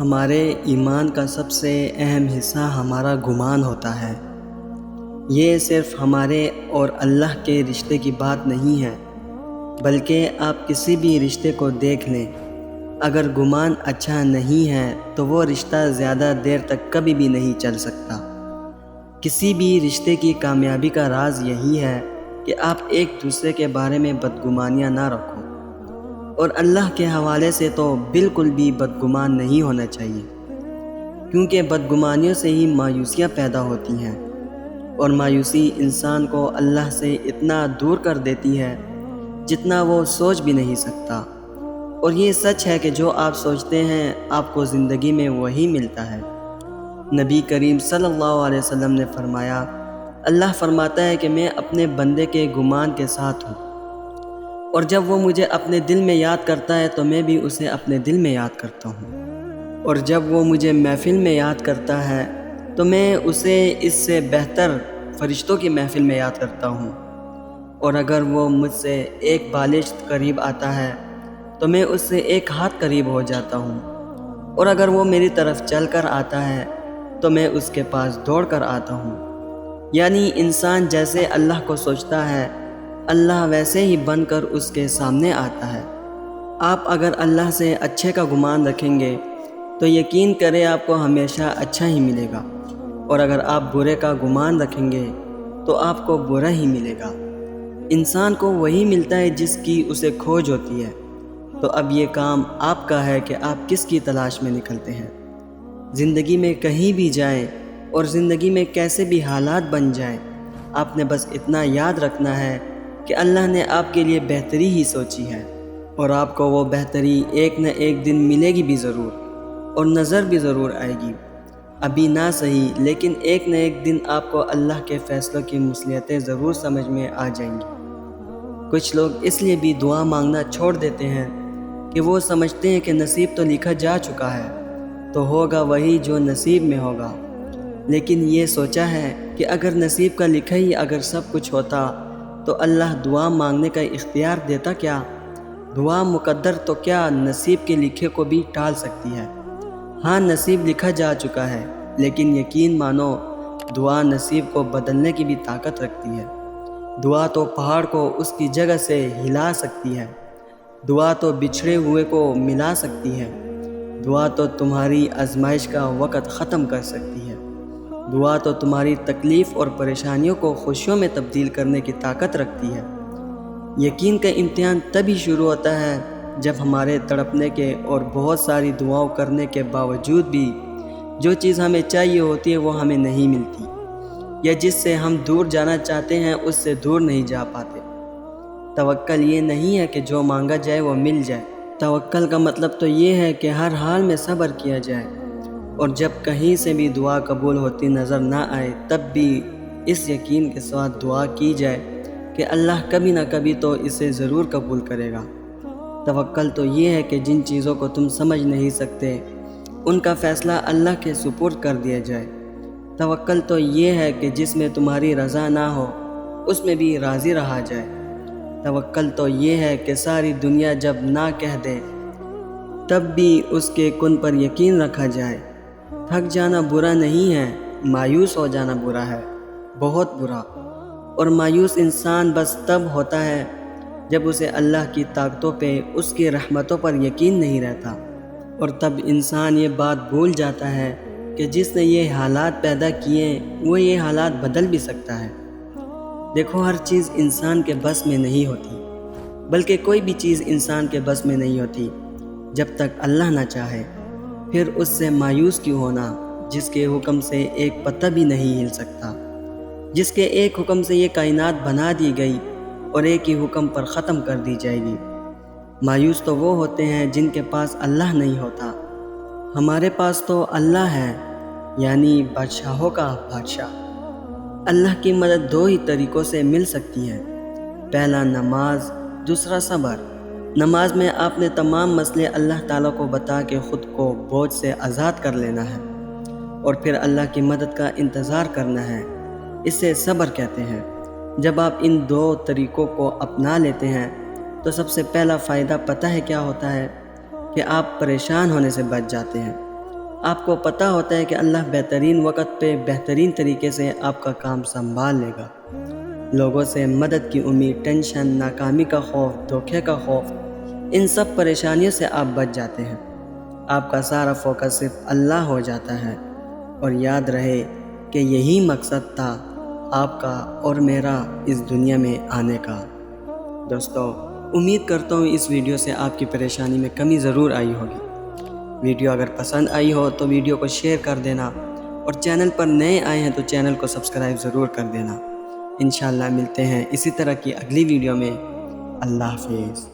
ہمارے ایمان کا سب سے اہم حصہ ہمارا گمان ہوتا ہے۔ یہ صرف ہمارے اور اللہ کے رشتے کی بات نہیں ہے، بلکہ آپ کسی بھی رشتے کو دیکھ لیں، اگر گمان اچھا نہیں ہے تو وہ رشتہ زیادہ دیر تک کبھی بھی نہیں چل سکتا۔ کسی بھی رشتے کی کامیابی کا راز یہی ہے کہ آپ ایک دوسرے کے بارے میں بدگمانیاں نہ رکھو، اور اللہ کے حوالے سے تو بالکل بھی بدگمان نہیں ہونا چاہیے، کیونکہ بدگمانیوں سے ہی مایوسیاں پیدا ہوتی ہیں، اور مایوسی انسان کو اللہ سے اتنا دور کر دیتی ہے جتنا وہ سوچ بھی نہیں سکتا۔ اور یہ سچ ہے کہ جو آپ سوچتے ہیں آپ کو زندگی میں وہی ملتا ہے۔ نبی کریم صلی اللہ علیہ وسلم نے فرمایا، اللہ فرماتا ہے کہ میں اپنے بندے کے گمان کے ساتھ ہوں، اور جب وہ مجھے اپنے دل میں یاد کرتا ہے تو میں بھی اسے اپنے دل میں یاد کرتا ہوں، اور جب وہ مجھے محفل میں یاد کرتا ہے تو میں اسے اس سے بہتر فرشتوں کی محفل میں یاد کرتا ہوں، اور اگر وہ مجھ سے ایک بالشت قریب آتا ہے تو میں اس سے ایک ہاتھ قریب ہو جاتا ہوں، اور اگر وہ میری طرف چل کر آتا ہے تو میں اس کے پاس دوڑ کر آتا ہوں۔ یعنی انسان جیسے اللہ کو سوچتا ہے، اللہ ویسے ہی بن کر اس کے سامنے آتا ہے۔ آپ اگر اللہ سے اچھے کا گمان رکھیں گے تو یقین کریں آپ کو ہمیشہ اچھا ہی ملے گا، اور اگر آپ برے کا گمان رکھیں گے تو آپ کو برا ہی ملے گا۔ انسان کو وہی ملتا ہے جس کی اسے کھوج ہوتی ہے، تو اب یہ کام آپ کا ہے کہ آپ کس کی تلاش میں نکلتے ہیں۔ زندگی میں کہیں بھی جائیں اور زندگی میں کیسے بھی حالات بن جائیں، آپ نے بس اتنا یاد رکھنا ہے کہ اللہ نے آپ کے لیے بہتری ہی سوچی ہے، اور آپ کو وہ بہتری ایک نہ ایک دن ملے گی بھی ضرور، اور نظر بھی ضرور آئے گی۔ ابھی نہ صحیح، لیکن ایک نہ ایک دن آپ کو اللہ کے فیصلوں کی مصلحتیں ضرور سمجھ میں آ جائیں گی۔ کچھ لوگ اس لیے بھی دعا مانگنا چھوڑ دیتے ہیں کہ وہ سمجھتے ہیں کہ نصیب تو لکھا جا چکا ہے، تو ہوگا وہی جو نصیب میں ہوگا۔ لیکن یہ سوچا ہے کہ اگر نصیب کا لکھا ہی اگر سب کچھ ہوتا تو اللہ دعا مانگنے کا اختیار دیتا کیا؟ دعا مقدر تو کیا نصیب کے لکھے کو بھی ٹال سکتی ہے؟ ہاں، نصیب لکھا جا چکا ہے، لیکن یقین مانو دعا نصیب کو بدلنے کی بھی طاقت رکھتی ہے۔ دعا تو پہاڑ کو اس کی جگہ سے ہلا سکتی ہے، دعا تو بچھڑے ہوئے کو ملا سکتی ہے، دعا تو تمہاری آزمائش کا وقت ختم کر سکتی ہے، دعا تو تمہاری تکلیف اور پریشانیوں کو خوشیوں میں تبدیل کرنے کی طاقت رکھتی ہے۔ یقین کا امتحان تبھی شروع ہوتا ہے جب ہمارے تڑپنے کے اور بہت ساری دعاؤں کرنے کے باوجود بھی جو چیز ہمیں چاہیے ہوتی ہے وہ ہمیں نہیں ملتی، یا جس سے ہم دور جانا چاہتے ہیں اس سے دور نہیں جا پاتے۔ توکل یہ نہیں ہے کہ جو مانگا جائے وہ مل جائے، توکل کا مطلب تو یہ ہے کہ ہر حال میں صبر کیا جائے، اور جب کہیں سے بھی دعا قبول ہوتی نظر نہ آئے تب بھی اس یقین کے ساتھ دعا کی جائے کہ اللہ کبھی نہ کبھی تو اسے ضرور قبول کرے گا۔ توکل تو یہ ہے کہ جن چیزوں کو تم سمجھ نہیں سکتے ان کا فیصلہ اللہ کے سپرد کر دیا جائے۔ توکل تو یہ ہے کہ جس میں تمہاری رضا نہ ہو اس میں بھی راضی رہا جائے۔ توکل تو یہ ہے کہ ساری دنیا جب نہ کہہ دے تب بھی اس کے کن پر یقین رکھا جائے۔ تھک جانا برا نہیں ہے، مایوس ہو جانا برا ہے، بہت برا۔ اور مایوس انسان بس تب ہوتا ہے جب اسے اللہ کی طاقتوں پہ، اس کی رحمتوں پر یقین نہیں رہتا، اور تب انسان یہ بات بھول جاتا ہے کہ جس نے یہ حالات پیدا کیے وہ یہ حالات بدل بھی سکتا ہے۔ دیکھو، ہر چیز انسان کے بس میں نہیں ہوتی، بلکہ کوئی بھی چیز انسان کے بس میں نہیں ہوتی جب تک اللہ نہ چاہے۔ پھر اس سے مایوس کیوں ہونا جس کے حکم سے ایک پتہ بھی نہیں ہل سکتا، جس کے ایک حکم سے یہ کائنات بنا دی گئی اور ایک ہی حکم پر ختم کر دی جائے گی۔ مایوس تو وہ ہوتے ہیں جن کے پاس اللہ نہیں ہوتا۔ ہمارے پاس تو اللہ ہے، یعنی بادشاہوں کا بادشاہ۔ اللہ کی مدد دو ہی طریقوں سے مل سکتی ہے، پہلا نماز، دوسرا صبر۔ نماز میں آپ نے تمام مسئلے اللہ تعالیٰ کو بتا کے خود کو بوجھ سے آزاد کر لینا ہے، اور پھر اللہ کی مدد کا انتظار کرنا ہے، اسے صبر کہتے ہیں۔ جب آپ ان دو طریقوں کو اپنا لیتے ہیں تو سب سے پہلا فائدہ پتہ ہے کیا ہوتا ہے؟ کہ آپ پریشان ہونے سے بچ جاتے ہیں، آپ کو پتہ ہوتا ہے کہ اللہ بہترین وقت پہ بہترین طریقے سے آپ کا کام سنبھال لے گا۔ لوگوں سے مدد کی امید، ٹینشن، ناکامی کا خوف، دھوکے کا خوف، ان سب پریشانیوں سے آپ بچ جاتے ہیں۔ آپ کا سارا فوکس صرف اللہ ہو جاتا ہے، اور یاد رہے کہ یہی مقصد تھا آپ کا اور میرا اس دنیا میں آنے کا۔ دوستو، امید کرتا ہوں اس ویڈیو سے آپ کی پریشانی میں کمی ضرور آئی ہوگی۔ ویڈیو اگر پسند آئی ہو تو ویڈیو کو شیئر کر دینا، اور چینل پر نئے آئے ہیں تو چینل کو سبسکرائب ضرور کر دینا۔ انشاءاللہ ملتے ہیں اسی طرح کی اگلی ویڈیو میں۔ اللہ حافظ۔